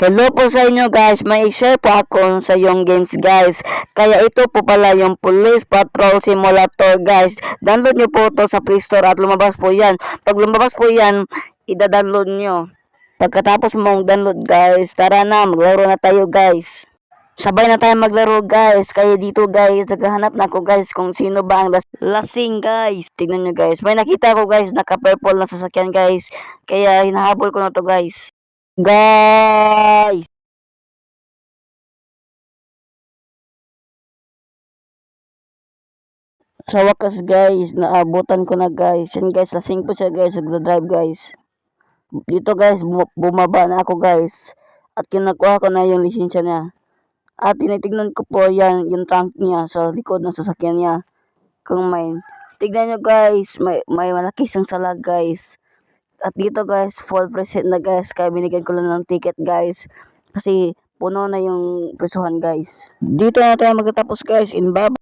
Hello po sa inyo guys, may share po ako sa yung games guys. Kaya ito po pala yung Police Patrol Simulator guys. Download nyo po ito sa Play Store at lumabas po yan. Pag lumabas po yan, ida-download nyo. Pagkatapos mong download guys, tara na, maglaro na tayo guys. Sabay na tayo maglaro guys. Kaya dito guys, naghahanap na ako guys kung sino ba ang lasing guys. Tignan nyo guys, may nakita ko guys, naka-purple na sasakyan guys. Kaya hinahabol ko na to guys. Guys! Sa wakas guys, naabutan ko na guys. Yan guys, lasing po siya guys, nagda-drive guys. Dito guys, bumaba na ako guys. At kinukuha ko na yung lisensya niya. At tinitignan ko po yan, yung tank niya sa likod ng sasakyan niya. Kung may, tignan nyo guys, may malaki siyang salag guys. At dito guys, full preset na guys, kaya binigyan ko lang ng ticket guys. Kasi puno na yung presuhan guys. Dito na tayo magtatapos guys, in